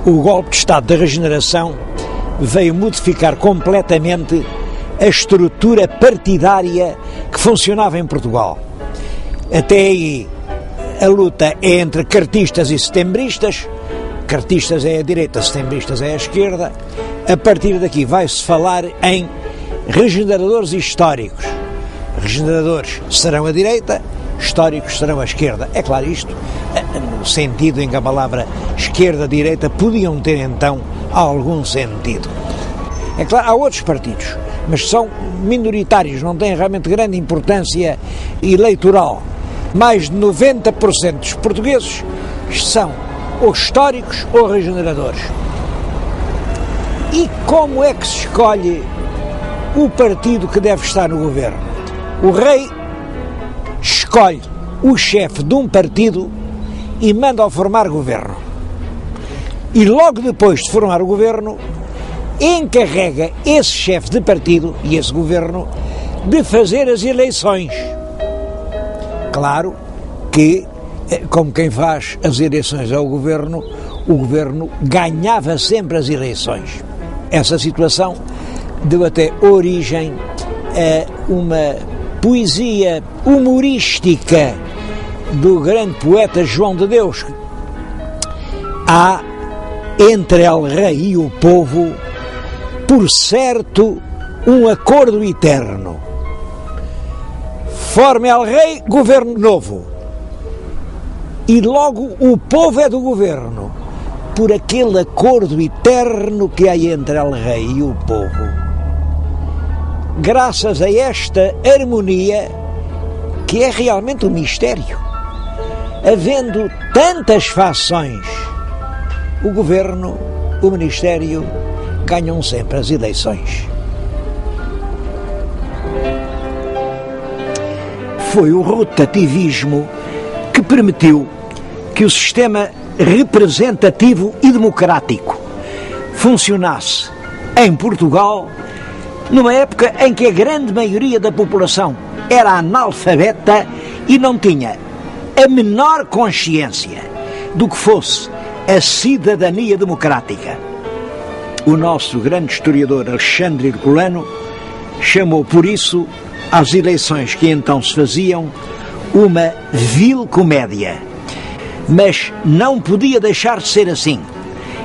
O golpe de Estado da Regeneração veio modificar completamente a estrutura partidária que funcionava em Portugal. Até aí a luta é entre cartistas e setembristas. Cartistas é a direita, setembristas é a esquerda. A partir daqui vai-se falar em regeneradores históricos. Regeneradores serão a direita, históricos serão a esquerda. É claro, isto no sentido em que a palavra esquerda-direita podiam ter então algum sentido. É claro, há outros partidos, mas são minoritários, não têm realmente grande importância eleitoral. Mais de 90% dos portugueses são ou históricos ou regeneradores. E como é que se escolhe o partido que deve estar no governo? O rei escolhe o chefe de um partido e manda-o formar governo. E logo depois de formar o governo, encarrega esse chefe de partido e esse governo de fazer as eleições. Claro que, como quem faz as eleições ao governo, o governo ganhava sempre as eleições. Essa situação deu até origem a uma poesia humorística do grande poeta João de Deus. Há entre el rei e o povo, por certo, um acordo eterno. Forma el rei, governo novo. E logo o povo é do governo, por aquele acordo eterno que há entre el rei e o povo. Graças a esta harmonia, que é realmente um mistério, havendo tantas fações, o governo, o ministério, ganham sempre as eleições. Foi o rotativismo que permitiu que o sistema representativo e democrático funcionasse em Portugal numa época em que a grande maioria da população era analfabeta e não tinha a menor consciência do que fosse a cidadania democrática. O nosso grande historiador Alexandre Herculano chamou por isso às eleições que então se faziam uma vil comédia. Mas não podia deixar de ser assim.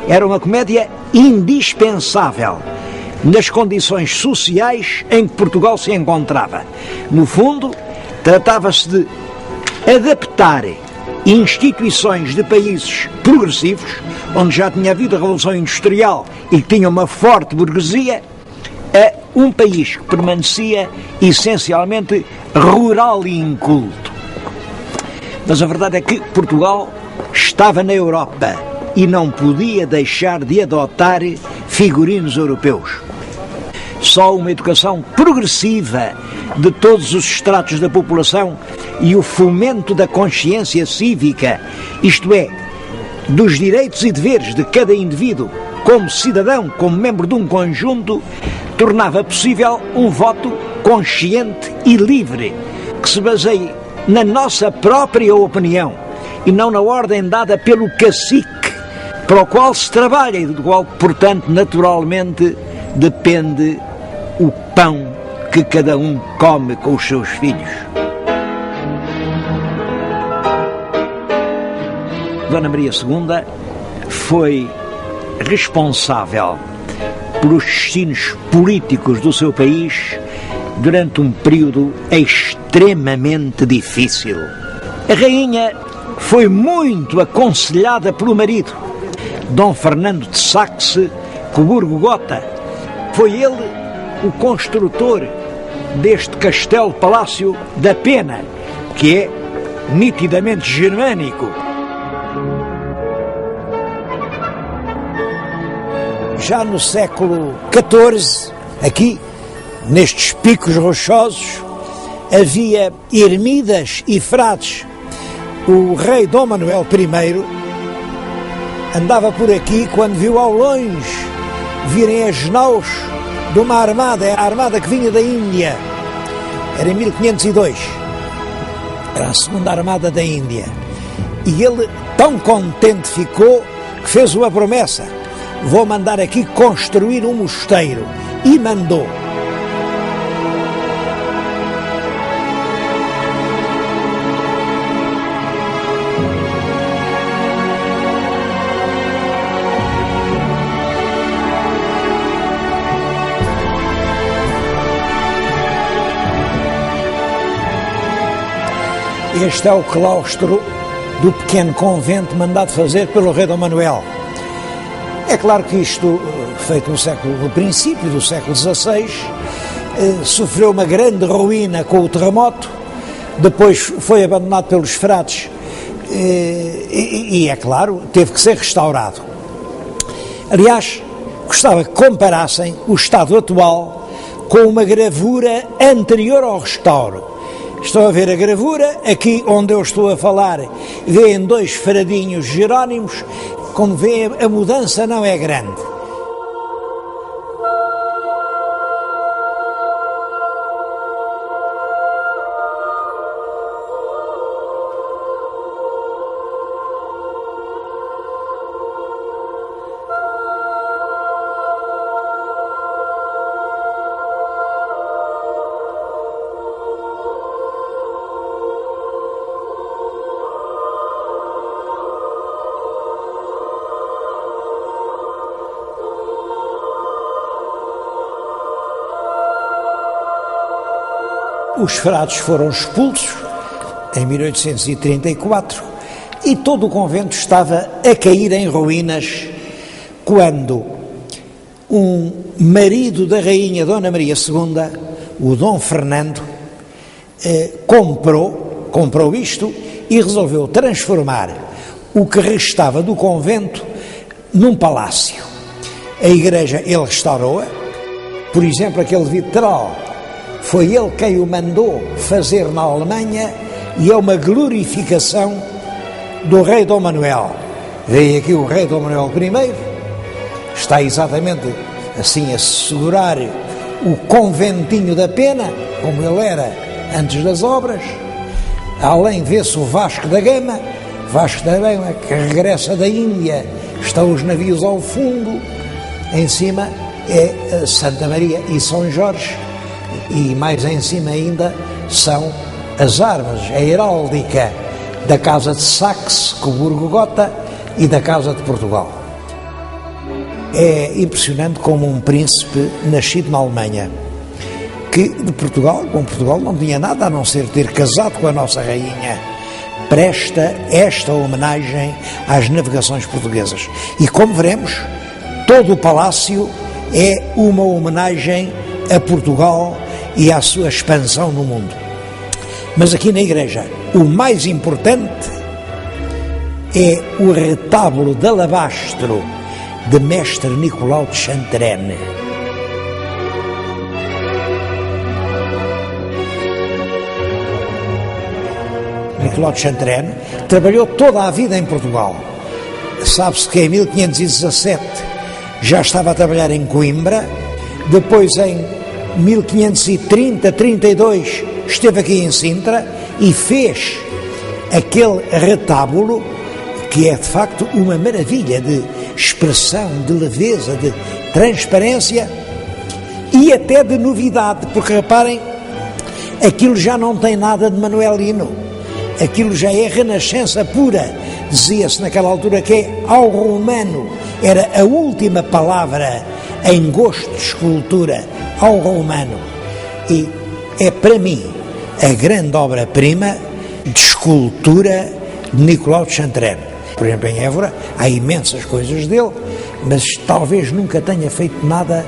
Era uma comédia indispensável nas condições sociais em que Portugal se encontrava. No fundo, tratava-se de adaptar instituições de países progressivos, onde já tinha havido a Revolução Industrial e que tinha uma forte burguesia, a um país que permanecia essencialmente rural e inculto. Mas a verdade é que Portugal estava na Europa e não podia deixar de adotar figurinos europeus. Só uma educação progressiva de todos os estratos da população e o fomento da consciência cívica, isto é, dos direitos e deveres de cada indivíduo como cidadão, como membro de um conjunto, tornava possível um voto consciente e livre, que se baseie na nossa própria opinião e não na ordem dada pelo cacique, para o qual se trabalha e do qual, portanto, naturalmente, depende o pão que cada um come com os seus filhos. Dona Maria II foi responsável pelos destinos políticos do seu país durante um período extremamente difícil. A rainha foi muito aconselhada pelo marido, Dom Fernando de Saxe-Coburgo-Gotha. Foi ele o construtor deste castelo-palácio da Pena, que é nitidamente germânico. Já no século XIV, aqui, nestes picos rochosos, havia ermidas e frades. O rei Dom Manuel I andava por aqui quando viu ao longe virem as naus de uma armada, a armada que vinha da Índia. Era em 1502. Era a segunda armada da Índia. E ele tão contente ficou que fez uma promessa: vou mandar aqui construir um mosteiro, e mandou. Este é o claustro do pequeno convento mandado fazer pelo rei Dom Manuel. É claro que isto, feito no princípio do século XVI, sofreu uma grande ruína com o terremoto, depois foi abandonado pelos frades e é claro, teve que ser restaurado. Aliás, gostava que comparassem o estado atual com uma gravura anterior ao restauro. Estão a ver a gravura, aqui onde eu estou a falar, vêem dois fradinhos jerónimos, como vêem a mudança não é grande. Os frades foram expulsos em 1834 e todo o convento estava a cair em ruínas quando um marido da rainha Dona Maria II, o Dom Fernando, comprou isto e resolveu transformar o que restava do convento num palácio. A igreja ele restaurou-a, por exemplo, aquele vitral foi ele quem o mandou fazer na Alemanha e é uma glorificação do rei Dom Manuel. Veio aqui o rei Dom Manuel I, está exatamente assim a segurar o conventinho da Pena, como ele era antes das obras. Além vê-se o Vasco da Gama que regressa da Índia, estão os navios ao fundo, em cima é Santa Maria e São Jorge, e mais em cima ainda são as armas, a heráldica da Casa de Saxe, Coburgo-Gotha, e da Casa de Portugal. É impressionante como um príncipe nascido na Alemanha, que de Portugal não tinha nada a não ser ter casado com a nossa rainha, presta esta homenagem às navegações portuguesas. E como veremos, todo o palácio é uma homenagem a Portugal e à sua expansão no mundo. Mas aqui na igreja, o mais importante é o retábulo de alabastro de Mestre Nicolau de Chantrenne. Nicolau de Chantrenne trabalhou toda a vida em Portugal. Sabe-se que em 1517 já estava a trabalhar em Coimbra, depois em 1530-32 esteve aqui em Sintra e fez aquele retábulo que é de facto uma maravilha de expressão, de leveza, de transparência e até de novidade, porque reparem, aquilo já não tem nada de manuelino, aquilo já é renascença pura. Dizia-se naquela altura que é ao romano, era a última palavra em gosto de escultura, ao romano, e é para mim a grande obra-prima de escultura de Nicolau de Chantrenne. Por exemplo, em Évora há imensas coisas dele, mas talvez nunca tenha feito nada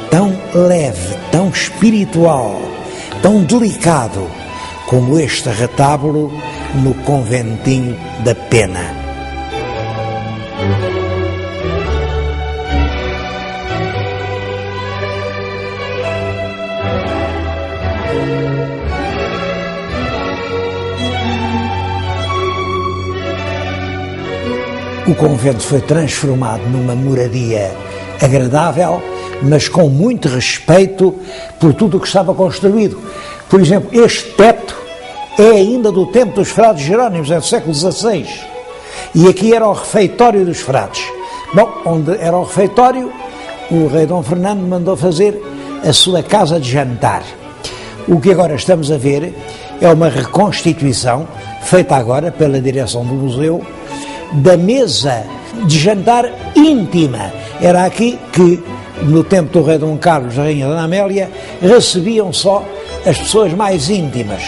tão leve, tão espiritual, tão delicado como este retábulo no conventinho da Pena. O convento foi transformado numa moradia agradável, mas com muito respeito por tudo o que estava construído. Por exemplo, este teto é ainda do tempo dos frades jerónimos, é do século XVI. E aqui era o refeitório dos frades. Bom, onde era o refeitório, o rei Dom Fernando mandou fazer a sua casa de jantar. O que agora estamos a ver é uma reconstituição, feita agora pela direção do museu, da mesa de jantar íntima. Era aqui que, no tempo do rei Dom Carlos e da rainha Dona Amélia, recebiam só as pessoas mais íntimas.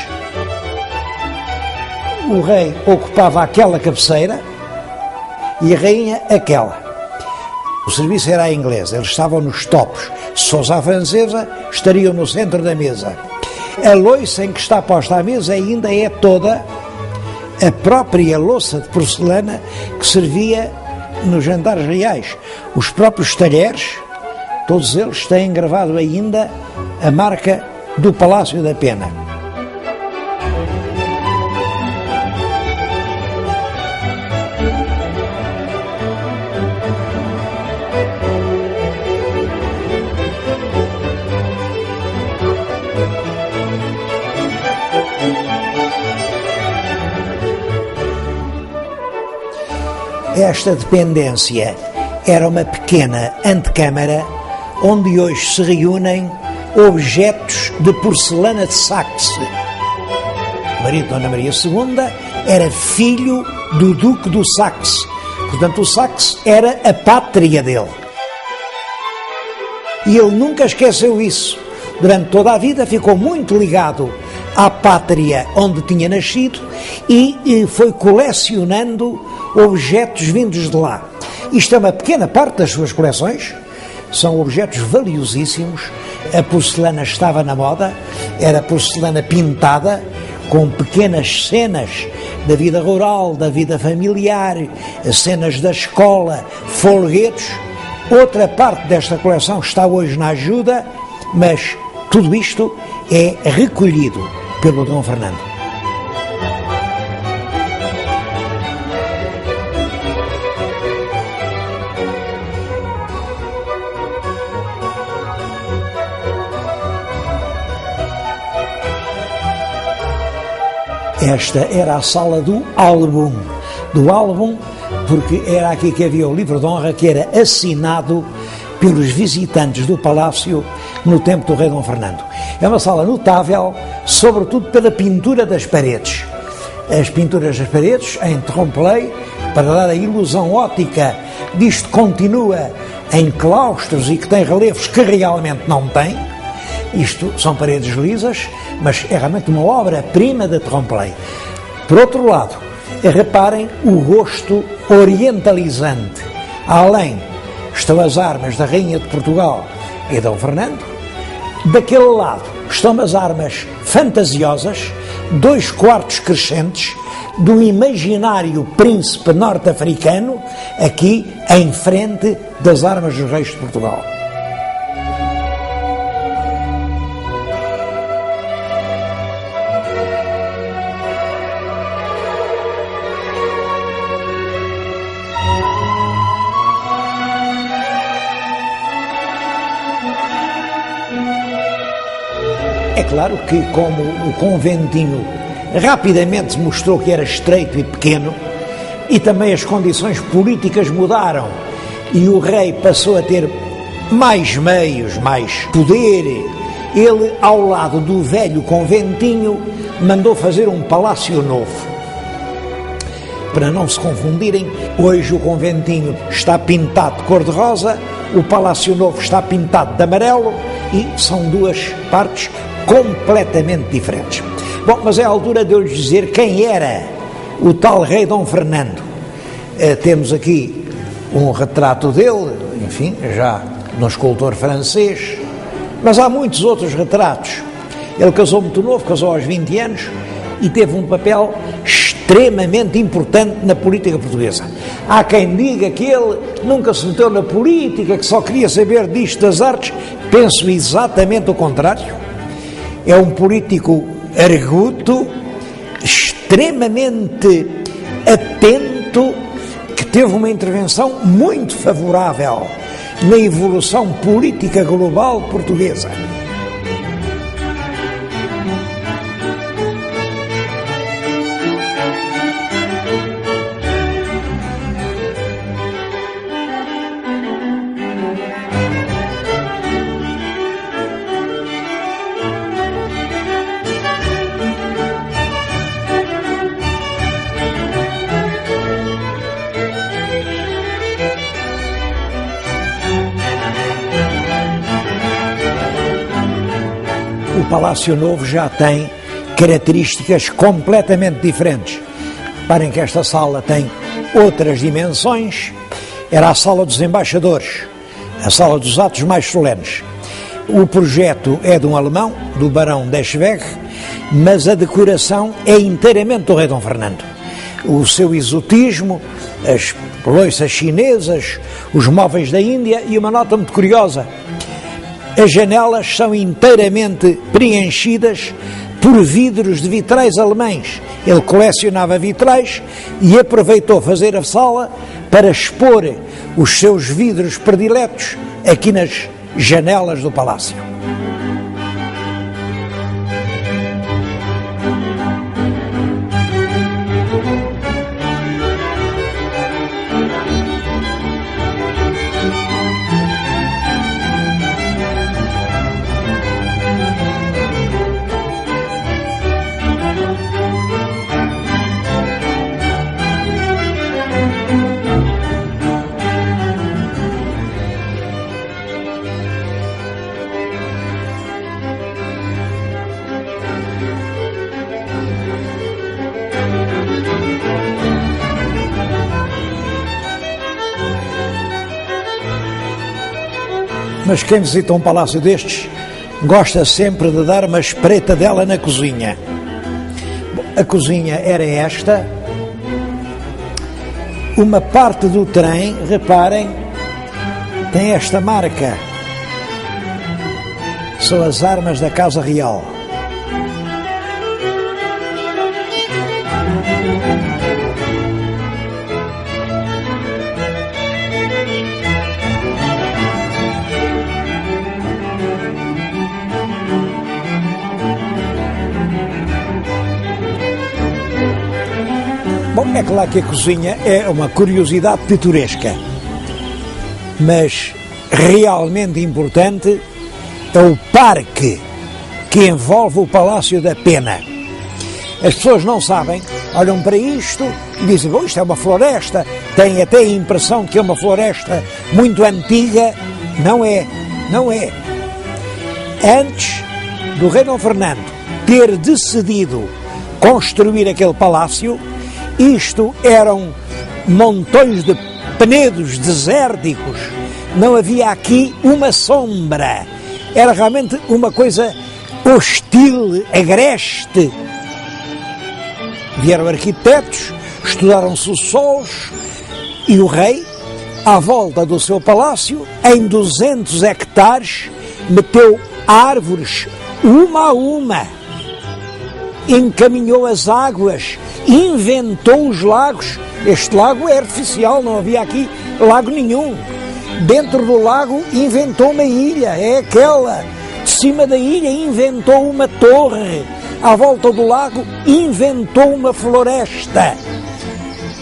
O rei ocupava aquela cabeceira e a rainha aquela. O serviço era a inglesa, eles estavam nos topos. Se fosse à francesa, estariam no centro da mesa. A louça em que está posta a mesa ainda é toda a própria louça de porcelana que servia nos jantares reais. Os próprios talheres, todos eles têm gravado ainda a marca do Palácio da Pena. Esta dependência era uma pequena antecâmara onde hoje se reúnem objetos de porcelana de Saxe. O marido de Dona Maria II era filho do Duque do Saxe, portanto o Saxe era a pátria dele. E ele nunca esqueceu isso. Durante toda a vida ficou muito ligado à pátria onde tinha nascido e foi colecionando objetos vindos de lá. Isto é uma pequena parte das suas coleções, são objetos valiosíssimos. A porcelana estava na moda, era porcelana pintada, com pequenas cenas da vida rural, da vida familiar, cenas da escola, folguetos. Outra parte desta coleção está hoje na ajuda, mas tudo isto é recolhido pelo Dom Fernando. Esta era a sala do álbum, porque era aqui que havia o livro de honra que era assinado pelos visitantes do palácio no tempo do rei Dom Fernando. É uma sala notável, sobretudo pela pintura das paredes. As pinturas das paredes, em trompe-l'œil, para dar a ilusão óptica disto continua em claustros e que tem relevos que realmente não tem. Isto são paredes lisas, mas é realmente uma obra-prima de trompe-l'œil. Por outro lado, reparem o gosto orientalizante. Além estão as armas da Rainha de Portugal e Dom Fernando. Daquele lado estão as armas fantasiosas, 2 quartos crescentes, do imaginário príncipe norte-africano, aqui em frente das armas dos reis de Portugal. É claro que, como o conventinho rapidamente mostrou que era estreito e pequeno, e também as condições políticas mudaram, e o rei passou a ter mais meios, mais poder, ele, ao lado do velho conventinho, mandou fazer um palácio novo. Para não se confundirem, hoje o conventinho está pintado de cor-de-rosa, o palácio novo está pintado de amarelo, e são 2 partes completamente diferentes. Bom, mas é a altura de eu lhes dizer quem era o tal rei Dom Fernando. Temos aqui um retrato dele, enfim, já de um escultor francês, mas há muitos outros retratos. Ele casou muito novo, casou aos 20 anos e teve um papel extremamente importante na política portuguesa. Há quem diga que ele nunca se meteu na política, que só queria saber disto das artes. Penso exatamente o contrário. É um político arguto, extremamente atento, que teve uma intervenção muito favorável na evolução política global portuguesa. Palácio Novo já tem características completamente diferentes. Reparem que esta sala tem outras dimensões. Era a sala dos embaixadores, a sala dos atos mais solenes. O projeto é de um alemão, do barão d'Eschwege, mas a decoração é inteiramente do rei Dom Fernando. O seu exotismo, as louças chinesas, os móveis da Índia e uma nota muito curiosa. As janelas são inteiramente preenchidas por vidros de vitrais alemães. Ele colecionava vitrais e aproveitou fazer a sala para expor os seus vidros prediletos aqui nas janelas do palácio. Mas quem visita um palácio destes gosta sempre de dar uma espreitadela na cozinha. A cozinha era esta. Uma parte do trem, reparem, tem esta marca. São as armas da Casa Real. Bom, é claro que a cozinha é uma curiosidade pitoresca, mas realmente importante é o parque que envolve o Palácio da Pena. As pessoas não sabem, olham para isto e dizem, bom, isto é uma floresta, têm até a impressão que é uma floresta muito antiga. Não é, não é. Antes do rei Dom Fernando ter decidido construir aquele palácio, isto eram montões de penedos desérticos, não havia aqui uma sombra, era realmente uma coisa hostil, agreste. Vieram arquitetos, estudaram-se os solos e o rei, à volta do seu palácio, em 200 hectares, meteu árvores uma a uma, encaminhou as águas, inventou os lagos. Este lago é artificial, não havia aqui lago nenhum. Dentro do lago inventou uma ilha, é aquela. De cima da ilha inventou uma torre. À volta do lago inventou uma floresta.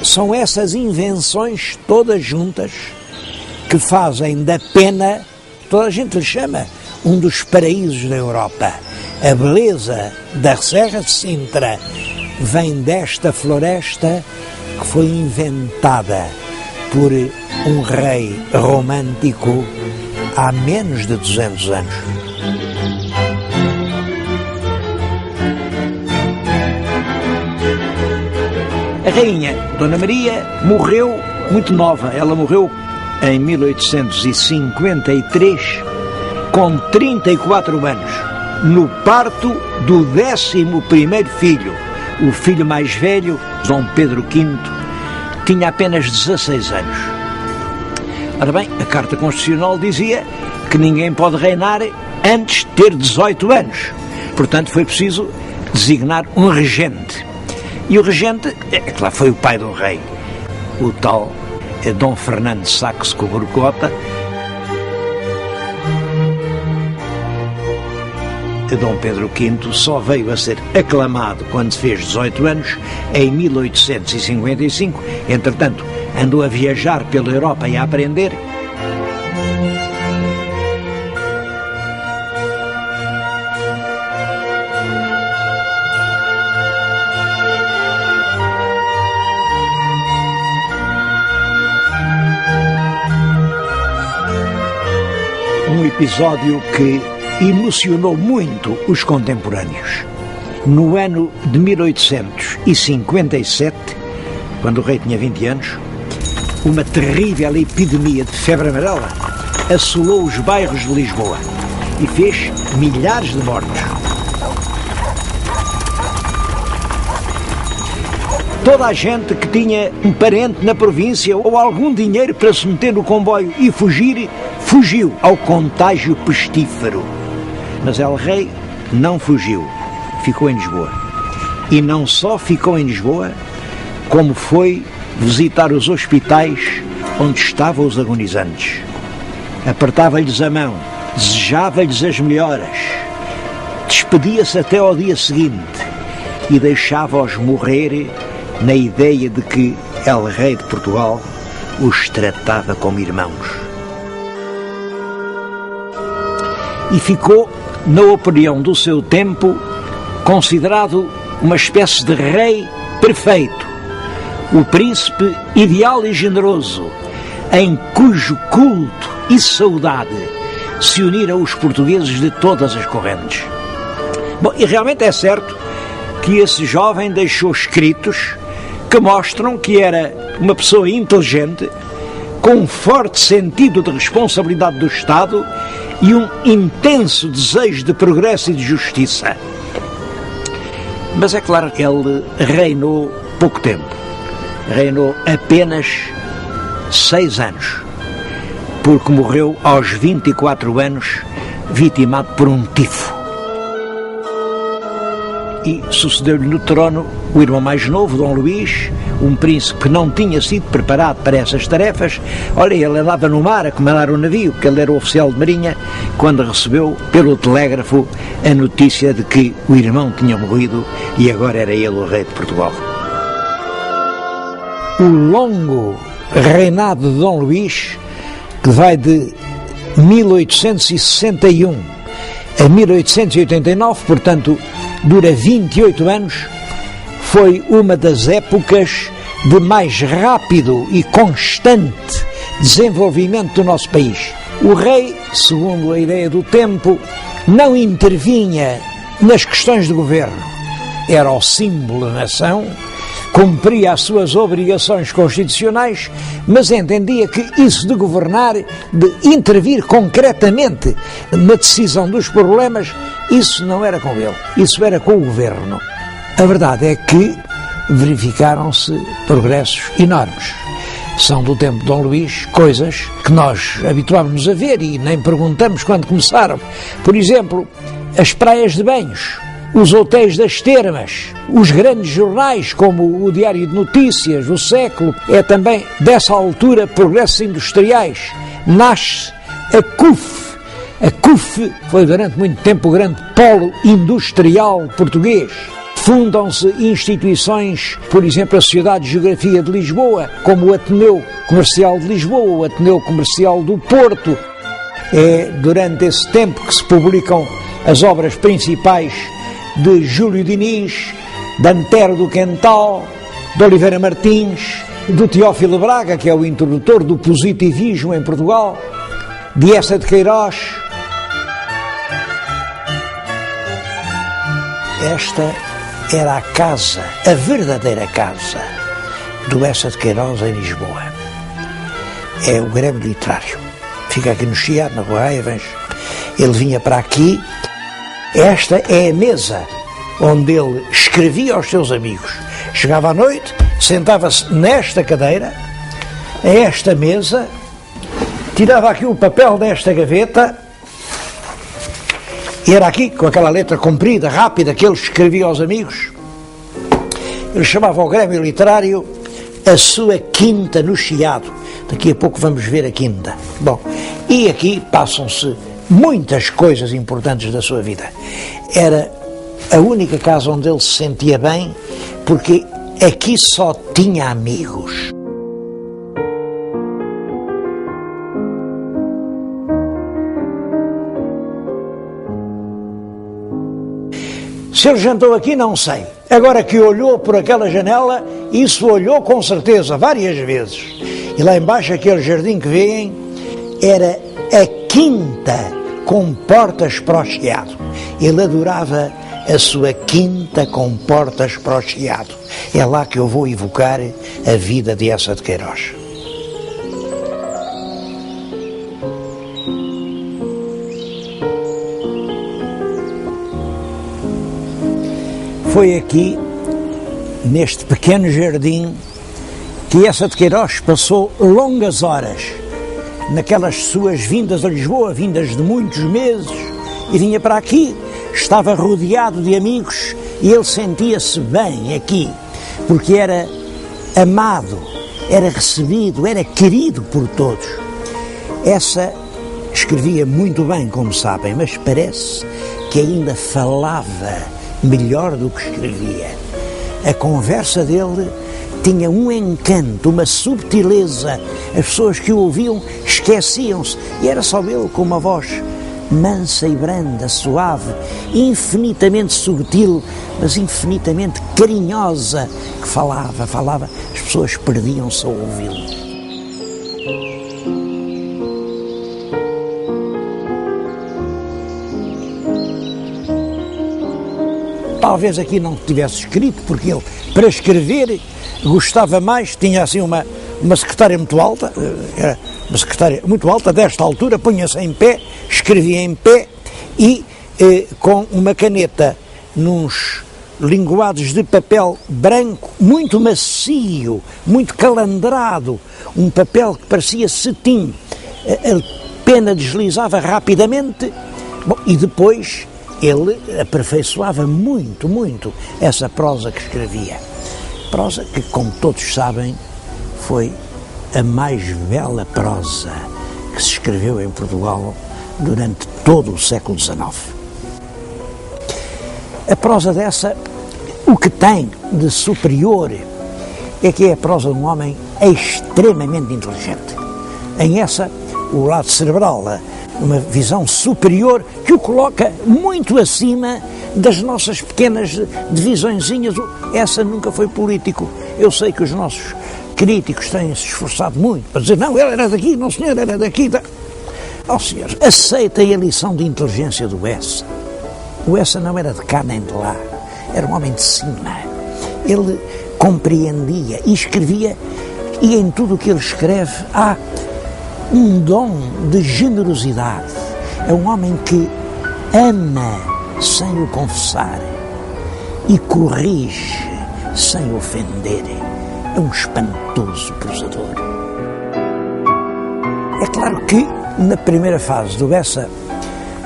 São essas invenções todas juntas que fazem da Pena, toda a gente lhe chama, um dos paraísos da Europa. A beleza da Serra de Sintra vem desta floresta que foi inventada por um rei romântico há menos de 200 anos. A rainha Dona Maria morreu muito nova. Ela morreu em 1853 com 34 anos, no parto do 11º filho. O filho mais velho, Dom Pedro V, tinha apenas 16 anos. Ora bem, a Carta Constitucional dizia que ninguém pode reinar antes de ter 18 anos. Portanto, foi preciso designar um regente. E o regente, é claro, foi o pai do rei, o tal Dom Fernando de Saxe-Coburgo-Gotha. Dom Pedro V só veio a ser aclamado quando fez 18 anos, em 1855. Entretanto, andou a viajar pela Europa e a aprender. Um episódio que emocionou muito os contemporâneos. No ano de 1857, quando o rei tinha 20 anos, uma terrível epidemia de febre amarela assolou os bairros de Lisboa e fez milhares de mortos. Toda a gente que tinha um parente na província ou algum dinheiro para se meter no comboio e fugir, fugiu ao contágio pestífero. Mas El Rei não fugiu, ficou em Lisboa. E não só ficou em Lisboa, como foi visitar os hospitais onde estavam os agonizantes. Apertava-lhes a mão, desejava-lhes as melhoras, despedia-se até ao dia seguinte e deixava-os morrer na ideia de que El Rei de Portugal os tratava como irmãos. E ficou, na opinião do seu tempo, considerado uma espécie de rei perfeito, o príncipe ideal e generoso, em cujo culto e saudade se uniram os portugueses de todas as correntes. Bom, e realmente é certo que esse jovem deixou escritos que mostram que era uma pessoa inteligente, com um forte sentido de responsabilidade do Estado e um intenso desejo de progresso e de justiça. Mas é claro que ele reinou pouco tempo. Reinou apenas 6 anos, porque morreu aos 24 anos, vitimado por um tifo. E sucedeu-lhe no trono o irmão mais novo, Dom Luís, um príncipe que não tinha sido preparado para essas tarefas. Olha, ele andava no mar a comandar o navio, porque ele era oficial de marinha, quando recebeu pelo telégrafo a notícia de que o irmão tinha morrido e agora era ele o rei de Portugal. O longo reinado de Dom Luís, que vai de 1861 a 1889, portanto dura 28 anos, foi uma das épocas de mais rápido e constante desenvolvimento do nosso país. O rei, segundo a ideia do tempo, não intervinha nas questões de governo. Era o símbolo da nação, cumpria as suas obrigações constitucionais, mas entendia que isso de governar, de intervir concretamente na decisão dos problemas, isso não era com ele, isso era com o governo. A verdade é que verificaram-se progressos enormes. São do tempo de Dom Luís coisas que nós habituámos-nos a ver e nem perguntamos quando começaram. Por exemplo, as praias de banhos, os hotéis das termas, os grandes jornais como o Diário de Notícias, o Século. É também dessa altura progressos industriais. Nasce a CUF. A CUF foi durante muito tempo o grande polo industrial português. Fundam-se instituições, por exemplo, a Sociedade de Geografia de Lisboa, como o Ateneu Comercial de Lisboa, o Ateneu Comercial do Porto. É durante esse tempo que se publicam as obras principais de Júlio Diniz, de Antero do Quental, de Oliveira Martins, do Teófilo Braga, que é o introdutor do positivismo em Portugal, de Eça de Queiroz. Esta era a casa, a verdadeira casa do Eça de Queiroz em Lisboa. É o Grêmio Literário. Fica aqui no Chiado, na Rua Evans. Ele vinha para aqui. Esta é a mesa onde ele escrevia aos seus amigos. Chegava à noite, sentava-se nesta cadeira, a esta mesa, tirava aqui o papel desta gaveta, e era aqui, com aquela letra comprida, rápida, que ele escrevia aos amigos. Ele chamava ao Grêmio Literário a sua quinta no Chiado. Daqui a pouco vamos ver a quinta. Bom, e aqui passam-se muitas coisas importantes da sua vida. Era a única casa onde ele se sentia bem, porque aqui só tinha amigos. Se ele jantou aqui, não sei. Agora que olhou por aquela janela, isso olhou com certeza várias vezes. E lá embaixo, aquele jardim que veem, era a quinta com portas para o Chiado. Ele adorava a sua quinta com portas para o Chiado. É lá que eu vou evocar a vida de Eça de Queiroz. Foi aqui, neste pequeno jardim, que Eça de Queiroz passou longas horas, naquelas suas vindas a Lisboa, vindas de muitos meses, e vinha para aqui, estava rodeado de amigos e ele sentia-se bem aqui, porque era amado, era recebido, era querido por todos. Eça escrevia muito bem, como sabem, mas parece que ainda falava melhor do que escrevia. A conversa dele tinha um encanto, uma subtileza. As pessoas que o ouviam esqueciam-se. E era só ele com uma voz mansa e branda, suave, infinitamente subtil, mas infinitamente carinhosa, que falava. As pessoas perdiam-se a ouvi-lo. Talvez aqui não tivesse escrito, porque ele, para escrever, gostava mais, tinha assim uma secretária muito alta, era uma secretária muito alta, desta altura, punha-se em pé, escrevia em pé e com uma caneta nos linguados de papel branco, muito macio, muito calandrado, um papel que parecia cetim, a pena deslizava rapidamente, bom, e depois ele aperfeiçoava muito essa prosa que escrevia. Prosa que, como todos sabem, foi a mais bela prosa que se escreveu em Portugal durante todo o século XIX. A prosa dessa, o que tem de superior é que é a prosa de um homem extremamente inteligente. Em essa, o lado cerebral, uma visão superior que o coloca muito acima das nossas pequenas divisõezinhas. Essa nunca foi político. Eu sei que os nossos críticos têm-se esforçado muito para dizer, não, ele era daqui, não senhor, era daqui. Ó senhores, aceitem a lição de inteligência do Eça. O Eça não era de cá nem de lá, era um homem de cima. Ele compreendia e escrevia, e em tudo o que ele escreve há um dom de generosidade. É um homem que ama sem o confessar e corrige sem ofender. É um espantoso prosador. É claro que na primeira fase do Eça,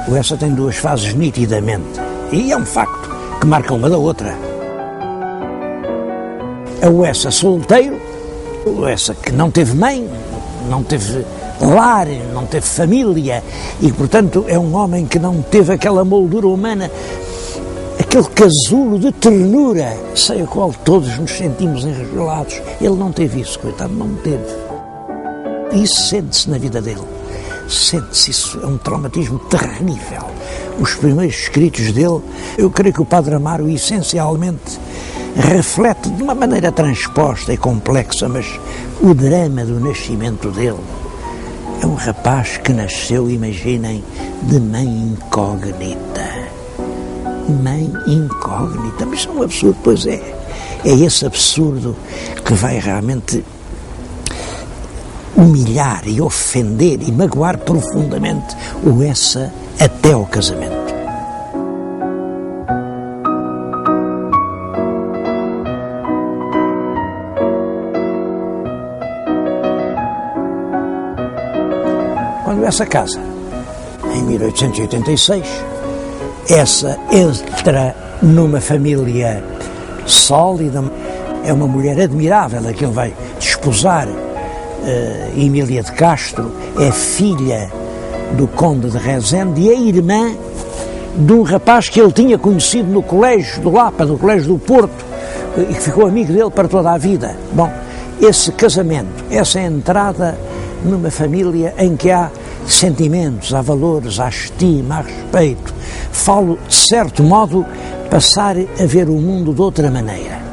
o Eça tem duas fases nitidamente, e é um facto que marca uma da outra. É o Eça solteiro, o Eça que não teve mãe, não teve lar, não teve família e, portanto, é um homem que não teve aquela moldura humana, aquele casulo de ternura sem o qual todos nos sentimos enregulados. Ele não teve isso, coitado, não teve. Isso sente-se na vida dele. Sente-se, isso é um traumatismo terrível. Os primeiros escritos dele, eu creio que o Padre Amaro essencialmente reflete de uma maneira transposta e complexa, mas o drama do nascimento dele. É um rapaz que nasceu, imaginem, de mãe incógnita. Mãe incógnita, mas é um absurdo, pois é. É esse absurdo que vai realmente humilhar e ofender e magoar profundamente o Eça até ao casamento. Quando Eça casa, em 1886, Eça entra numa família sólida, é uma mulher admirável a que ele vai desposar. Emília de Castro é filha do Conde de Rezende e é irmã de um rapaz que ele tinha conhecido no colégio do Lapa, do colégio do Porto, e que ficou amigo dele para toda a vida. Bom, esse casamento, essa entrada numa família em que há sentimentos, há valores, há estima, há respeito. Falo, de certo modo, passar a ver o mundo de outra maneira.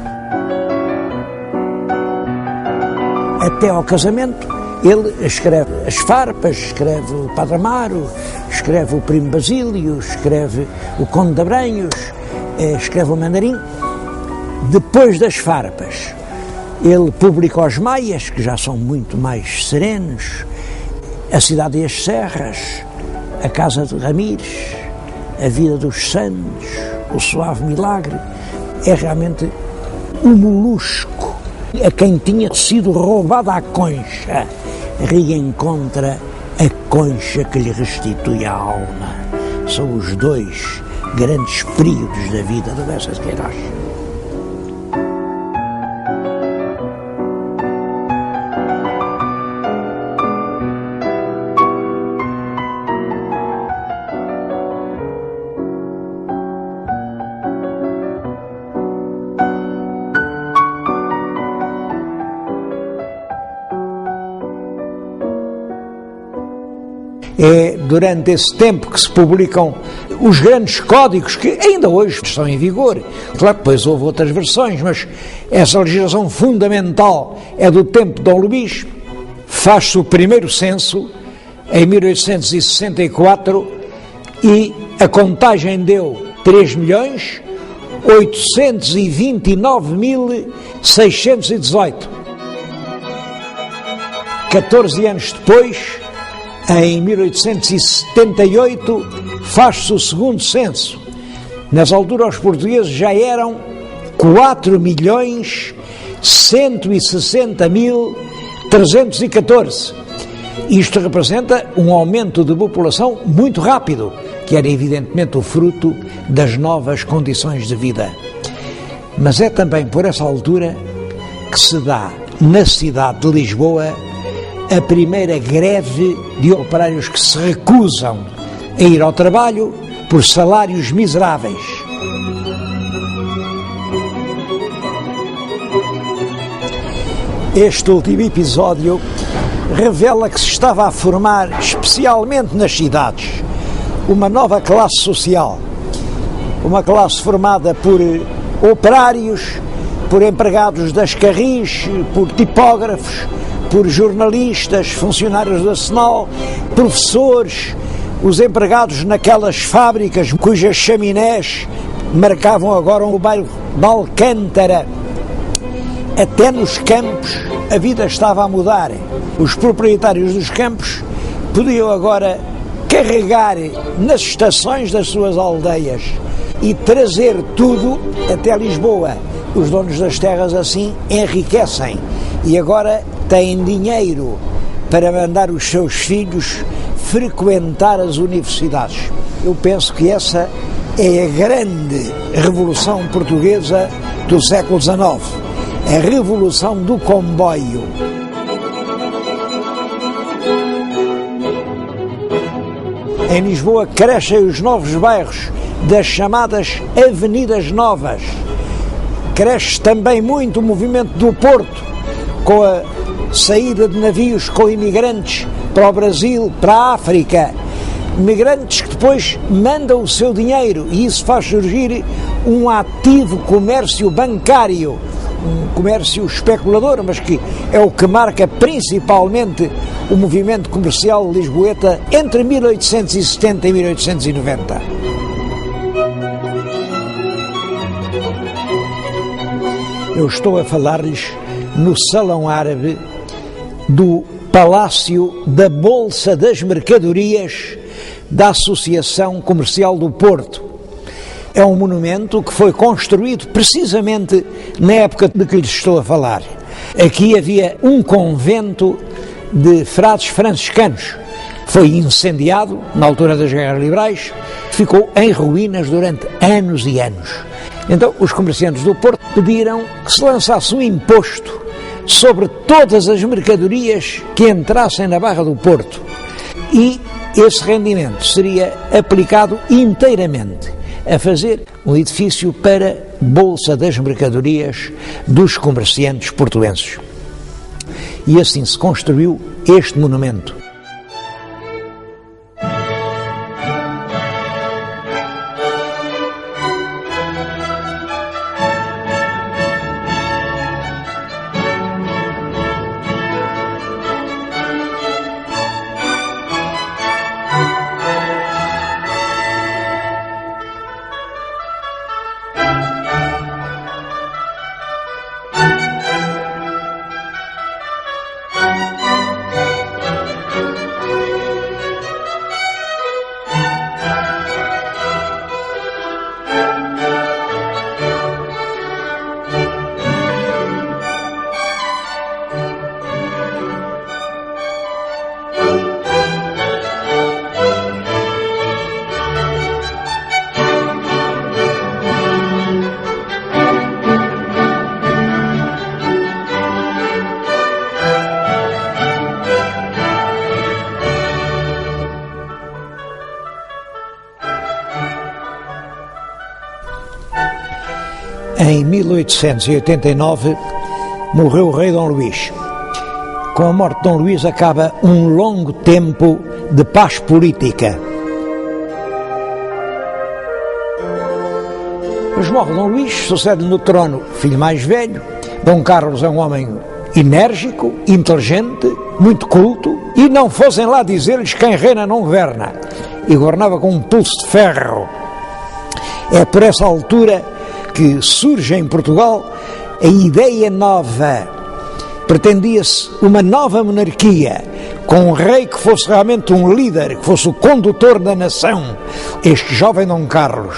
Até ao casamento, Ele escreve as farpas, escreve o Padre Amaro, escreve o Primo Basílio, escreve o Conde de Abranhos, escreve o Mandarim. Depois das farpas, ele publica os Maias, que já são muito mais serenos, A Cidade e as Serras, A Casa de Ramires, A Vida dos Santos, O Suave Milagre. É realmente um molusco a quem tinha sido roubada a concha, reencontra a concha que lhe restitui a alma. São os dois grandes períodos da vida do Bessa de Queiroz. É durante esse tempo que se publicam os grandes códigos que ainda hoje estão em vigor. Claro que depois houve outras versões, mas essa legislação fundamental é do tempo de Dom Luís. Faz-se o primeiro censo em 1864 e a contagem deu 3.829.618. 14 anos depois, em 1878, faz-se o segundo censo. Nessa altura, os portugueses já eram 4.160.314. Isto representa um aumento de população muito rápido, que era evidentemente o fruto das novas condições de vida. Mas é também por essa altura que se dá, na cidade de Lisboa, a primeira greve de operários que se recusam a ir ao trabalho por salários miseráveis. Este último episódio revela que se estava a formar, especialmente nas cidades, uma nova classe social, uma classe formada por operários, por empregados das carris, por tipógrafos, por jornalistas, funcionários da SNAL, professores, os empregados naquelas fábricas cujas chaminés marcavam agora o bairro de Alcântara. Até nos campos a vida estava a mudar. Os proprietários dos campos podiam agora carregar nas estações das suas aldeias e trazer tudo até Lisboa. Os donos das terras assim enriquecem e agora têm dinheiro para mandar os seus filhos frequentar as universidades. Eu penso que essa é a grande revolução portuguesa do século XIX, a revolução do comboio. Em Lisboa crescem os novos bairros das chamadas Avenidas Novas. Cresce também muito o movimento do Porto, com a saída de navios com imigrantes para o Brasil, para a África, imigrantes que depois mandam o seu dinheiro e isso faz surgir um ativo comércio bancário, um comércio especulador, mas que é o que marca principalmente o movimento comercial lisboeta entre 1870 e 1890. Eu estou a falar-lhes no Salão Árabe do Palácio da Bolsa das Mercadorias da Associação Comercial do Porto. É um monumento que foi construído precisamente na época de que lhes estou a falar. Aqui havia um convento de frades franciscanos. Foi incendiado na altura das Guerras Liberais, ficou em ruínas durante anos e anos. Então os comerciantes do Porto pediram que se lançasse um imposto sobre todas as mercadorias que entrassem na Barra do Porto e esse rendimento seria aplicado inteiramente a fazer um edifício para Bolsa das Mercadorias dos comerciantes portuenses. E assim se construiu este monumento. Em 1889 morreu o rei Dom Luís. Com a morte de Dom Luís acaba um longo tempo de paz política. Mas morre Dom Luís, sucede no trono filho mais velho. Dom Carlos é um homem enérgico, inteligente, muito culto, e não fossem lá dizer-lhes quem reina não governa. E governava com um pulso de ferro. É por essa altura que surge em Portugal a ideia nova. Pretendia-se uma nova monarquia, com um rei que fosse realmente um líder, que fosse o condutor da nação. Este jovem Dom Carlos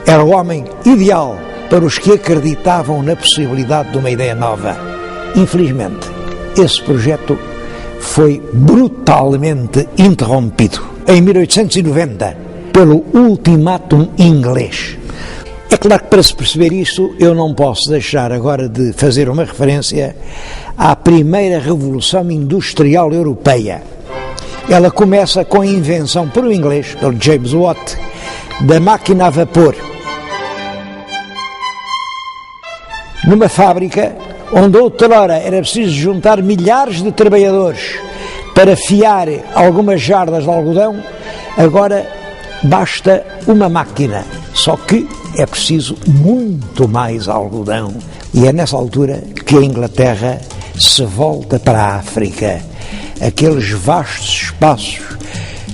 era o homem ideal para os que acreditavam na possibilidade de uma ideia nova. Infelizmente, esse projeto foi brutalmente interrompido em 1890 pelo ultimátum inglês. É claro que para se perceber isso eu não posso deixar agora de fazer uma referência à primeira Revolução Industrial Europeia. Ela começa com a invenção por um inglês, pelo James Watt, da máquina a vapor. Numa fábrica onde outrora era preciso juntar milhares de trabalhadores para fiar algumas jardas de algodão, agora basta uma máquina, só que é preciso muito mais algodão. E é nessa altura que a Inglaterra se volta para a África, aqueles vastos espaços,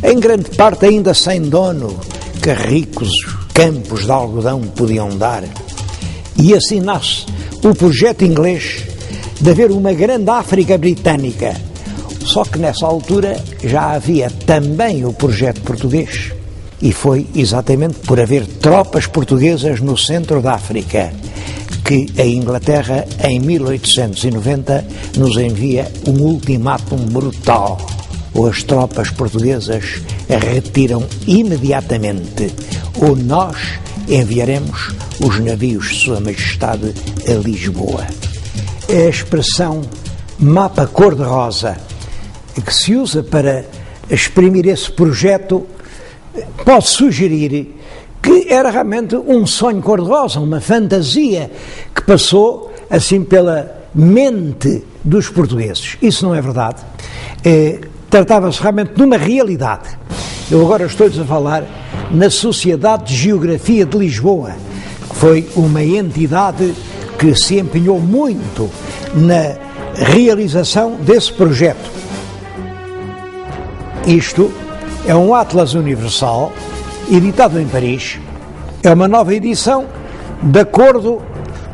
em grande parte ainda sem dono, que ricos campos de algodão podiam dar. E assim nasce o projeto inglês de haver uma grande África britânica. Só que nessa altura já havia também o projeto português. E foi exatamente por haver tropas portuguesas no centro da África que a Inglaterra, em 1890, nos envia um ultimátum brutal. Ou as tropas portuguesas retiram imediatamente, ou nós enviaremos os navios de Sua Majestade a Lisboa. A expressão mapa cor-de-rosa que se usa para exprimir esse projeto pode sugerir que era realmente um sonho cor-de-rosa, uma fantasia que passou assim pela mente dos portugueses. Isso não é verdade. Tratava-se realmente de uma realidade. Eu agora estou-lhes a falar na Sociedade de Geografia de Lisboa, que foi uma entidade que se empenhou muito na realização desse projeto. Isto é um Atlas Universal, editado em Paris. É uma nova edição, de acordo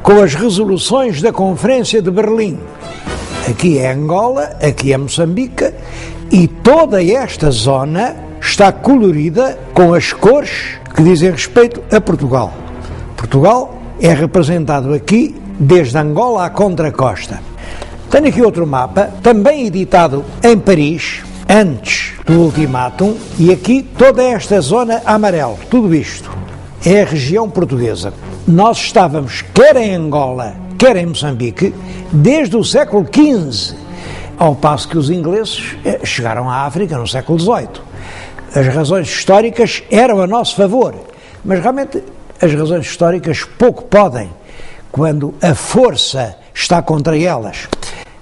com as resoluções da Conferência de Berlim. Aqui é Angola, aqui é Moçambique, e toda esta zona está colorida com as cores que dizem respeito a Portugal. Portugal é representado aqui desde Angola à contracosta. Tenho aqui outro mapa, também editado em Paris, antes do ultimátum, e aqui toda esta zona amarela, tudo isto é a região portuguesa. Nós estávamos quer em Angola, quer em Moçambique, desde o século XV, ao passo que os ingleses chegaram à África no século XVIII. As razões históricas eram a nosso favor, mas realmente as razões históricas pouco podem quando a força está contra elas.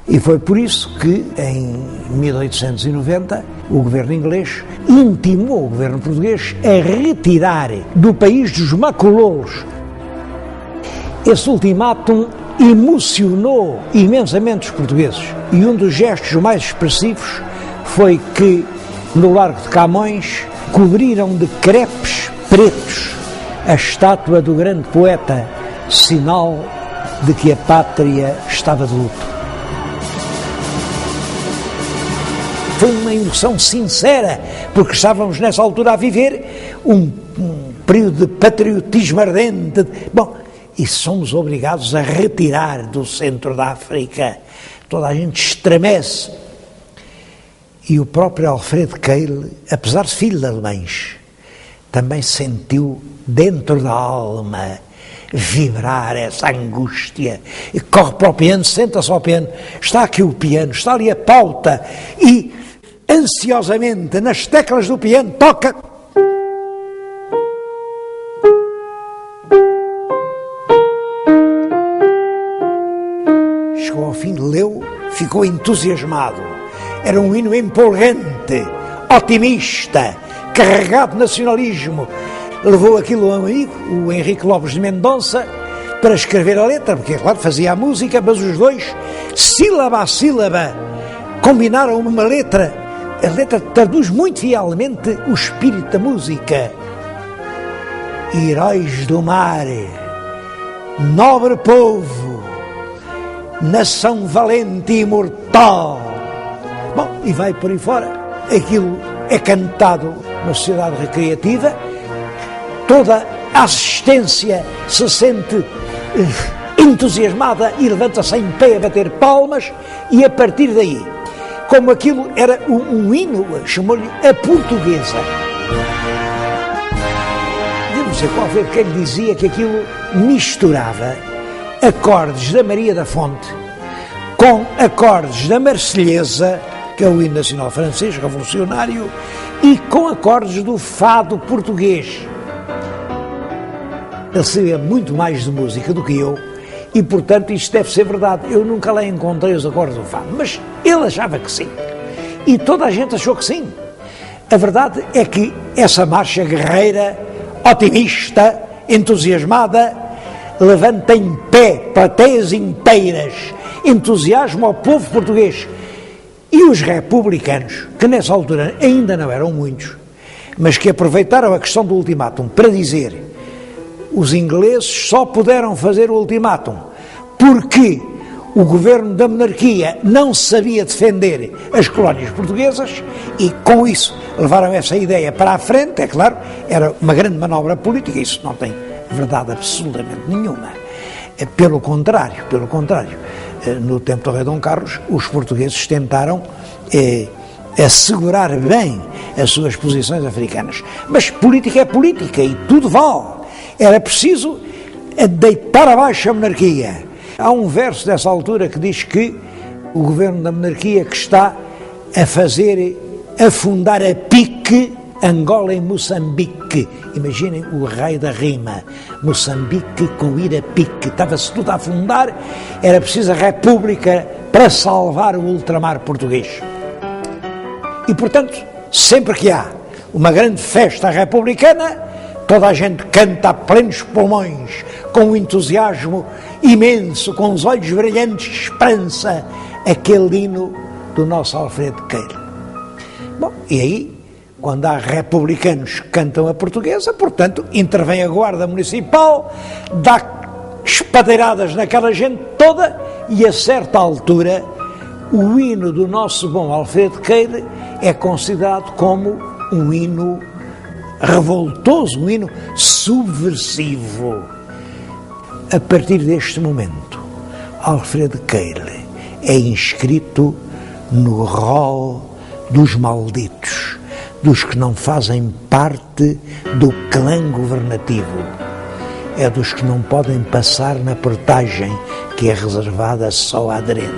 E foi por isso que, em 1890, o governo inglês intimou o governo português a retirar do país dos macololos. Esse ultimátum emocionou imensamente os portugueses. E um dos gestos mais expressivos foi que, no Largo de Camões, cobriram de crepes pretos a estátua do grande poeta, sinal de que a pátria estava de luto. Foi uma emoção sincera, porque estávamos nessa altura a viver um período de patriotismo ardente. Bom, e somos obrigados a retirar do centro da África. Toda a gente estremece. E o próprio Alfred Keil, apesar de filho de alemães, também sentiu dentro da alma vibrar essa angústia, e corre para o piano, senta-se ao piano, está aqui o piano, está ali a pauta, e ansiosamente nas teclas do piano toca. fim leu, ficou entusiasmado. Era um hino empolgante, otimista, carregado de nacionalismo. Levou aquilo a um amigo, o Henrique Lopes de Mendonça, para escrever a letra, porque, claro, fazia a música, mas os dois, sílaba a sílaba, combinaram uma letra. A letra traduz muito fielmente o espírito da música. Heróis do mar, nobre povo, nação valente e imortal. Bom, e vai por aí fora. Aquilo é cantado na sociedade recreativa, toda a assistência se sente entusiasmada e levanta-se em pé a bater palmas, e a partir daí, como aquilo era um hino, chamou-lhe a portuguesa. Eu não sei qual foi quem lhe dizia que aquilo misturava acordes da Maria da Fonte com acordes da Marselhesa, que é o hino nacional francês, revolucionário, e com acordes do fado português. Ele sabia muito mais de música do que eu, e portanto isto deve ser verdade. Eu nunca lá encontrei os acordes do fado, mas ele achava que sim, e toda a gente achou que sim. A verdade é que essa marcha guerreira, otimista, entusiasmada, levanta em pé plateias inteiras, entusiasmo ao povo português. E os republicanos, que nessa altura ainda não eram muitos, mas que aproveitaram a questão do ultimátum para dizer: os ingleses só puderam fazer o ultimátum porque o governo da monarquia não sabia defender as colónias portuguesas, e com isso levaram essa ideia para a frente. É claro, era uma grande manobra política, isso não tem verdade absolutamente nenhuma. Pelo contrário, no tempo do rei Dom Carlos, os portugueses tentaram assegurar bem as suas posições africanas. Mas política é política e tudo vale. Era preciso deitar abaixo a monarquia. Há um verso dessa altura que diz que o governo da monarquia que está a fazer afundar a pique Angola e Moçambique. Imaginem o rei da rima. Moçambique com ir a pique. Estava-se tudo a afundar. Era preciso a república para salvar o ultramar português. E, portanto, sempre que há uma grande festa republicana, toda a gente canta a plenos pulmões, com um entusiasmo imenso, com os olhos brilhantes de esperança, aquele hino do nosso Alfredo Queiro. Bom, e aí, quando há republicanos que cantam a portuguesa, portanto, intervém a guarda municipal, dá espadeiradas naquela gente toda, e a certa altura o hino do nosso bom Alfredo Queiro é considerado como um hino revoltoso, um hino subversivo. A partir deste momento, Alfredo Queiro é inscrito no rol dos malditos, dos que não fazem parte do clã governativo. É dos que não podem passar na portagem que é reservada só a aderentes.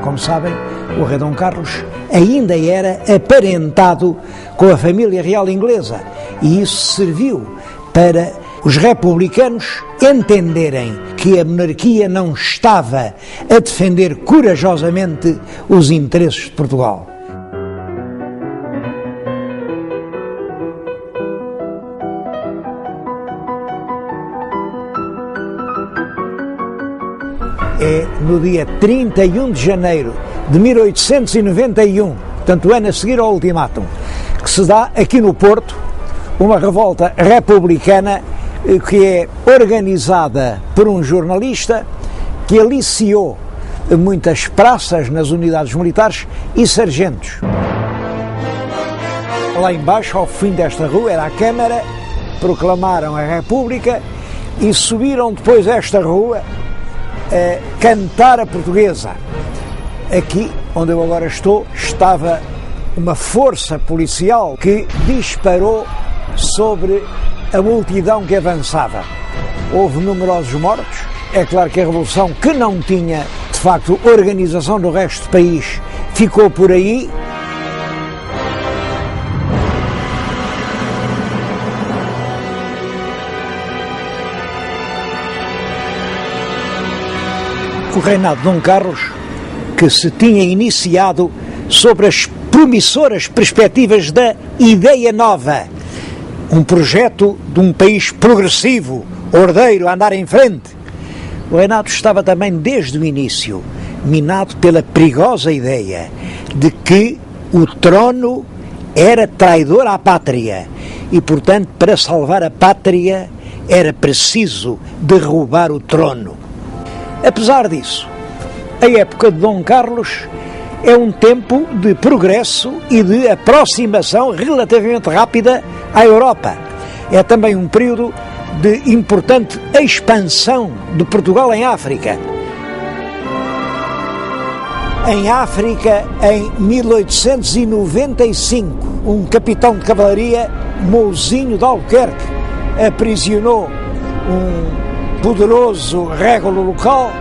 Como sabem, o rei Dom Carlos ainda era aparentado com a família real inglesa, e isso serviu para os republicanos entenderem que a monarquia não estava a defender corajosamente os interesses de Portugal. É no dia 31 de janeiro de 1891, portanto o ano a seguir ao ultimátum, que se dá aqui no Porto uma revolta republicana que é organizada por um jornalista que aliciou muitas praças nas unidades militares e sargentos. Lá embaixo, ao fim desta rua, era a Câmara, proclamaram a República e subiram depois esta rua a cantar a portuguesa. Aqui, onde eu agora estou, estava uma força policial que disparou sobre a multidão que avançava. Houve numerosos mortos. É claro que a Revolução, que não tinha, de facto, organização no resto do país, ficou por aí. O reinado de Dom Carlos, que se tinha iniciado sobre as promissoras perspectivas da Ideia Nova, um projeto de um país progressivo, ordeiro, a andar em frente. O reinado estava também desde o início minado pela perigosa ideia de que o trono era traidor à pátria e, portanto, para salvar a pátria era preciso derrubar o trono. Apesar disso, a época de Dom Carlos é um tempo de progresso e de aproximação relativamente rápida à Europa. É também um período de importante expansão de Portugal em África. Em África, em 1895, um capitão de cavalaria, Mouzinho de Albuquerque, aprisionou um poderoso régulo local,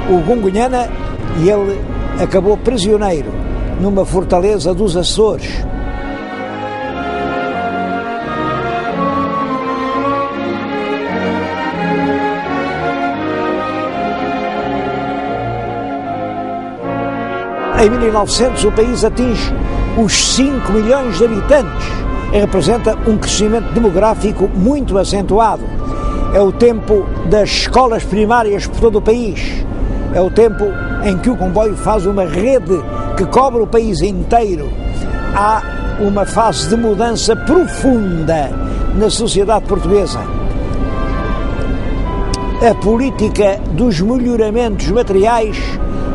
o Gungunhana, e ele acabou prisioneiro numa fortaleza dos Açores. Em 1900 o país atinge os 5 milhões de habitantes e representa um crescimento demográfico muito acentuado. É o tempo das escolas primárias por todo o país. É o tempo em que o comboio faz uma rede que cobre o país inteiro. Há uma fase de mudança profunda na sociedade portuguesa. A política dos melhoramentos materiais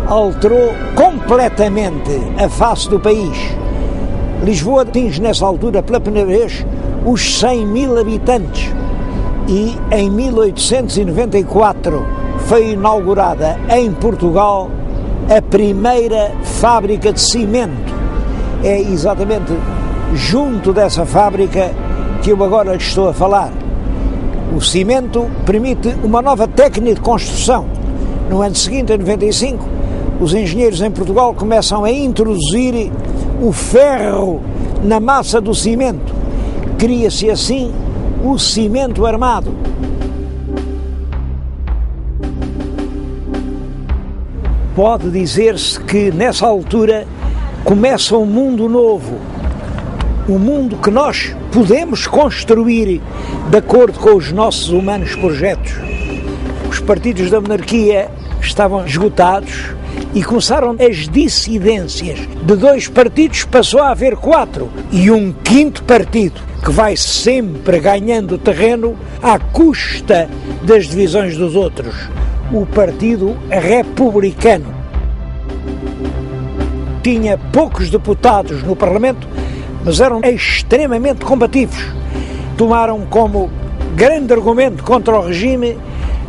alterou completamente a face do país. Lisboa atinge nessa altura pela primeira vez os 100 mil habitantes e em 1894 foi inaugurada em Portugal a primeira fábrica de cimento. É exatamente junto dessa fábrica que eu agora lhe estou a falar. O cimento permite uma nova técnica de construção. No ano seguinte, em 95, os engenheiros em Portugal começam a introduzir o ferro na massa do cimento. Cria-se assim o cimento armado. Pode dizer-se que nessa altura começa um mundo novo, um mundo que nós podemos construir de acordo com os nossos humanos projetos. Os partidos da monarquia estavam esgotados e começaram as dissidências. De 2 partidos passou a haver 4 e um 5º partido que vai sempre ganhando terreno à custa das divisões dos outros, o Partido Republicano. Tinha poucos deputados no Parlamento, mas eram extremamente combativos. Tomaram como grande argumento contra o regime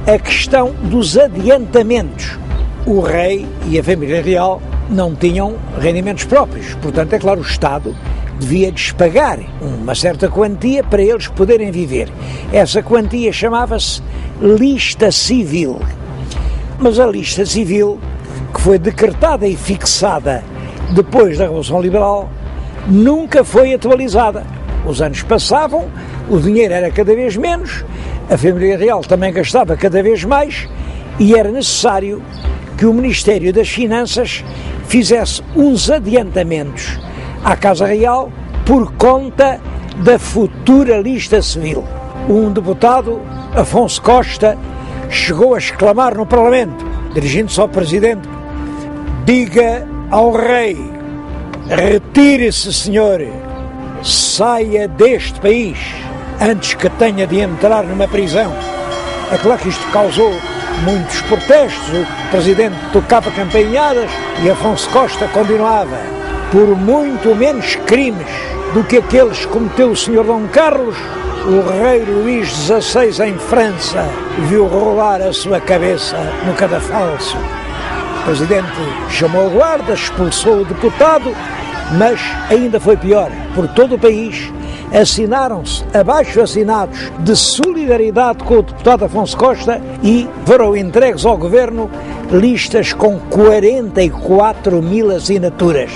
a questão dos adiantamentos. O rei e a família real não tinham rendimentos próprios, portanto, é claro, o Estado devia-lhes pagar uma certa quantia para eles poderem viver. Essa quantia chamava-se lista civil. Mas a lista civil, que foi decretada e fixada depois da Revolução Liberal, nunca foi atualizada. Os anos passavam, o dinheiro era cada vez menos, a família real também gastava cada vez mais e era necessário que o Ministério das Finanças fizesse uns adiantamentos à Casa Real por conta da futura lista civil. Um deputado, Afonso Costa, chegou a exclamar no Parlamento, dirigindo-se ao Presidente: diga ao rei, retire-se, senhor, saia deste país antes que tenha de entrar numa prisão. É claro que isto causou muitos protestos, o Presidente tocava campainhadas e Afonso Costa continuava. Por muito menos crimes do que aqueles que cometeu o Sr. Dom Carlos, o rei Luís XVI em França viu rolar a sua cabeça no cadafalso. O Presidente chamou a guarda, expulsou o deputado, mas ainda foi pior. Por todo o país assinaram-se abaixo-assinados de solidariedade com o deputado Afonso Costa e foram entregues ao governo listas com 44 mil assinaturas.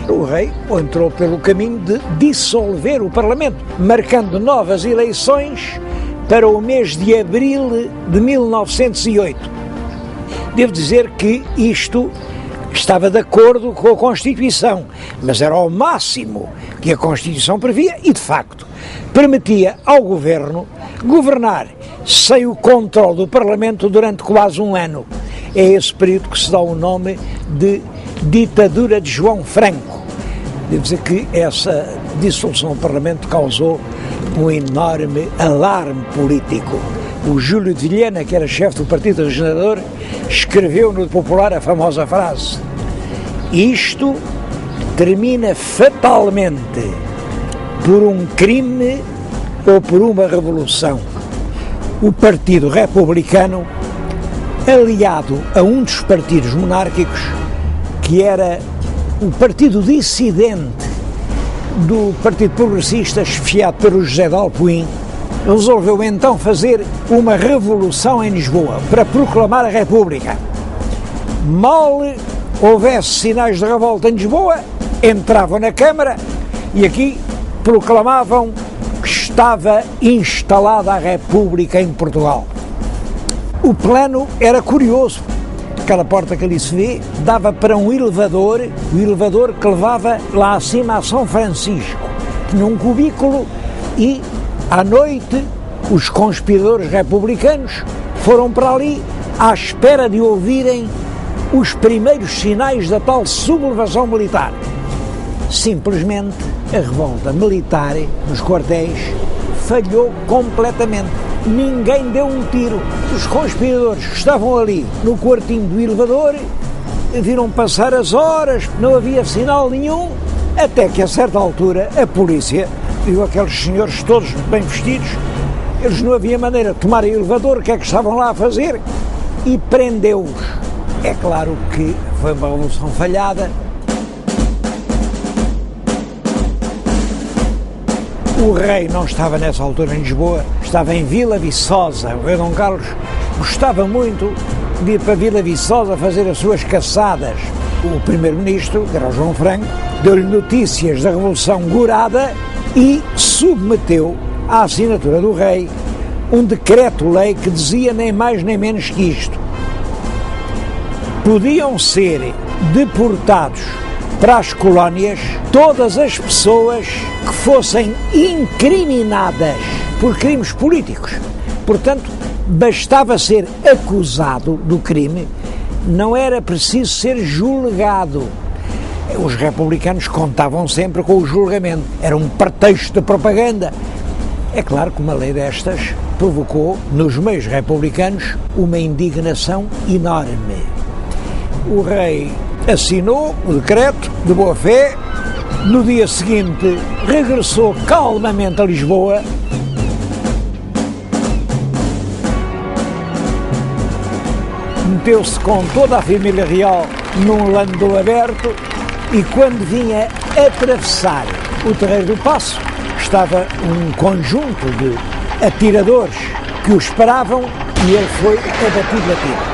O rei entrou pelo caminho de dissolver o Parlamento, marcando novas eleições para o mês de abril de 1908. Devo dizer que isto estava de acordo com a Constituição, mas era ao máximo que a Constituição previa e, de facto, permitia ao Governo governar sem o controle do Parlamento durante quase um ano. É esse período que se dá o nome de ditadura de João Franco. Devo dizer que essa dissolução do Parlamento causou um enorme alarme político. O Júlio de Vilhena, que era chefe do Partido Regenerador, escreveu no Popular a famosa frase: isto termina fatalmente por um crime ou por uma revolução. O Partido Republicano, aliado a um dos partidos monárquicos, que era o partido dissidente do Partido Progressista, chefiado pelo José de Alpuim, resolveu então fazer uma revolução em Lisboa para proclamar a República. Mal houvesse sinais de revolta em Lisboa, entravam na Câmara e aqui proclamavam que estava instalada a República em Portugal. O plano era curioso. Aquela porta que ali se vê dava para um elevador, o elevador que levava lá acima a São Francisco. Tinha um cubículo e à noite os conspiradores republicanos foram para ali à espera de ouvirem os primeiros sinais da tal sublevação militar. Simplesmente a revolta militar nos quartéis falhou completamente. Ninguém deu um tiro. Os conspiradores que estavam ali no quartinho do elevador viram passar as horas, não havia sinal nenhum, até que a certa altura a polícia viu aqueles senhores todos bem vestidos, eles não havia maneira de tomar o elevador, o que é que estavam lá a fazer? E prendeu-os. É claro que foi uma revolução falhada. O rei não estava nessa altura em Lisboa, estava em Vila Viçosa. O rei Dom Carlos gostava muito de ir para Vila Viçosa fazer as suas caçadas. O primeiro-ministro, que era o João Franco, deu-lhe notícias da Revolução Gourada e submeteu à assinatura do rei um decreto-lei que dizia nem mais nem menos que isto: podiam ser deportados para as colónias todas as pessoas que fossem incriminadas por crimes políticos. Portanto, bastava ser acusado do crime, não era preciso ser julgado. Os republicanos contavam sempre com o julgamento, era um pretexto de propaganda. É claro que uma lei destas provocou nos meios republicanos uma indignação enorme. O rei assinou o decreto de boa fé, no dia seguinte regressou calmamente a Lisboa, meteu-se com toda a família real num landau aberto e quando vinha atravessar o Terreiro do Paço estava um conjunto de atiradores que o esperavam e ele foi abatido a tiro.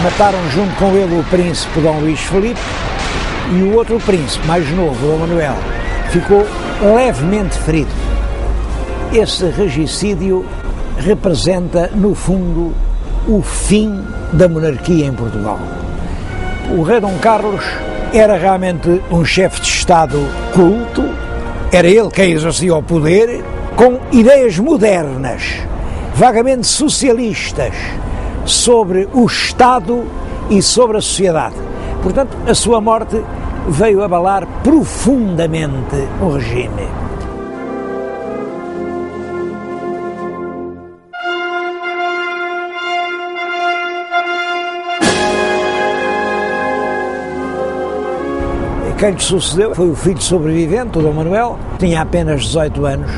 Mataram junto com ele o príncipe Dom Luís Filipe e o outro príncipe, mais novo, Dom Manuel, ficou levemente ferido. Esse regicídio representa, no fundo, o fim da monarquia em Portugal. O rei Dom Carlos era realmente um chefe de Estado culto, era ele quem exercia o poder, com ideias modernas, vagamente socialistas, sobre o Estado e sobre a sociedade. Portanto, a sua morte veio abalar profundamente o regime. Quem lhe sucedeu foi o filho sobrevivente, o Dom Manuel, tinha apenas 18 anos,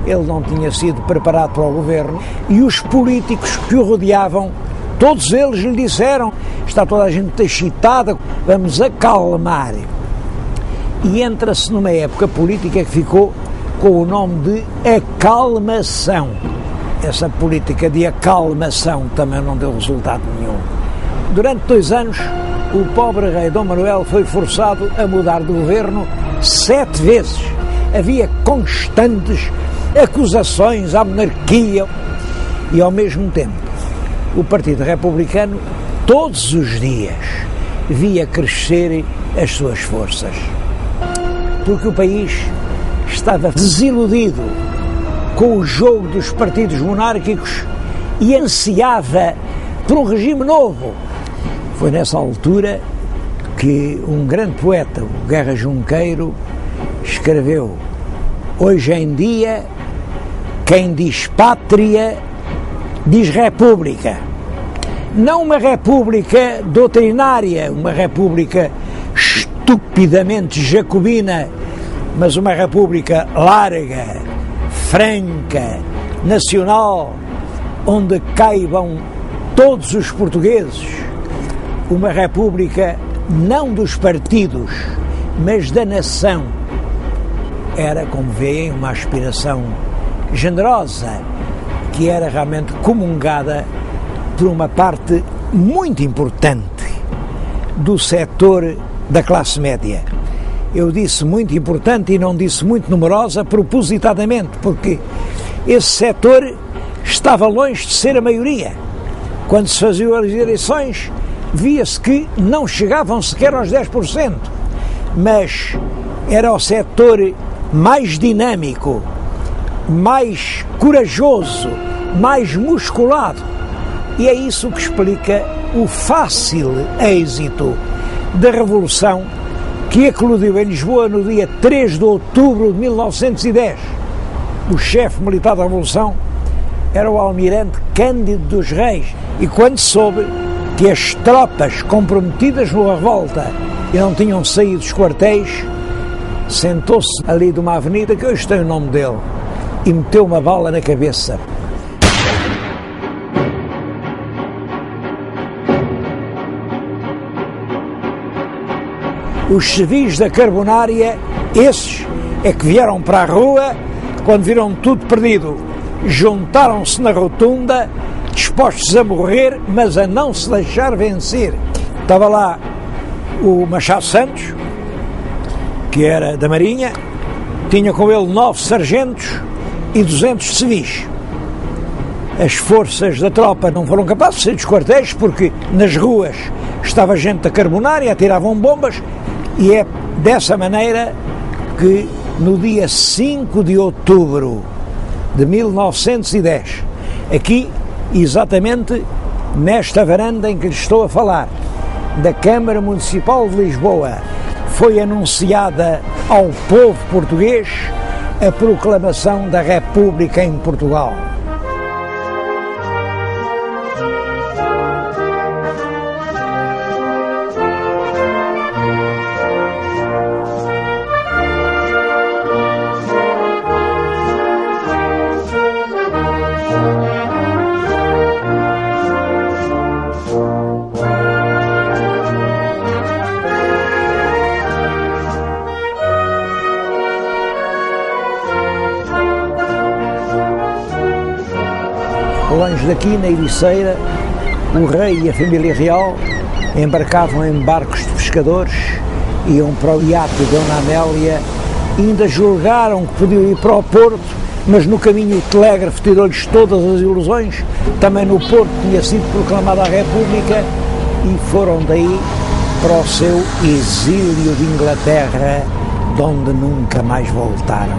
ele não tinha sido preparado para o governo e os políticos que o rodeavam, todos eles lhe disseram: está toda a gente excitada, vamos acalmar. E entra-se numa época política que ficou com o nome de acalmação. Essa política de acalmação também não deu resultado nenhum. Durante 2 anos, o pobre rei Dom Manuel foi forçado a mudar de governo 7 vezes. Havia constantes acusações à monarquia e, ao mesmo tempo, o Partido Republicano todos os dias via crescer as suas forças, porque o país estava desiludido com o jogo dos partidos monárquicos e ansiava por um regime novo. Foi nessa altura que um grande poeta, o Guerra Junqueiro, escreveu: hoje em dia, quem diz pátria, diz república. Não uma república doutrinária, uma república estupidamente jacobina, mas uma república larga, franca, nacional, onde caibam todos os portugueses. Uma república não dos partidos, mas da nação. Era, como veem, uma aspiração generosa, que era realmente comungada por uma parte muito importante do setor da classe média. Eu disse muito importante e não disse muito numerosa propositadamente, porque esse setor estava longe de ser a maioria. Quando se faziam as eleições, via-se que não chegavam sequer aos 10%, mas era o setor mais dinâmico, mais corajoso, mais musculado. E é isso que explica o fácil êxito da Revolução que eclodiu em Lisboa no dia 3 de outubro de 1910. O chefe militar da Revolução era o almirante Cândido dos Reis, e quando soube que as tropas comprometidas na revolta e não tinham saído dos quartéis, sentou-se ali de uma avenida, que hoje tem o nome dele, e meteu uma bala na cabeça. Os civis da Carbonária, esses é que vieram para a rua quando viram tudo perdido. Juntaram-se na rotunda, dispostos a morrer, mas a não se deixar vencer. Estava lá o Machado Santos, que era da Marinha, tinha com ele 9 sargentos e 200 civis. As forças da tropa não foram capazes de sair dos quartéis, porque nas ruas estava gente da Carbonária, atiravam bombas, e é dessa maneira que no dia 5 de outubro de 1910, aqui exatamente nesta varanda em que lhe estou a falar, da Câmara Municipal de Lisboa, foi anunciada ao povo português a proclamação da República em Portugal. Longe daqui, na Ericeira, o rei e a família real embarcavam em barcos de pescadores, iam para o iate de Dona Amélia, e ainda julgaram que podiam ir para o Porto, mas no caminho o telégrafo tirou-lhes todas as ilusões. Também no Porto tinha sido proclamada a República, e foram daí para o seu exílio de Inglaterra, de onde nunca mais voltaram.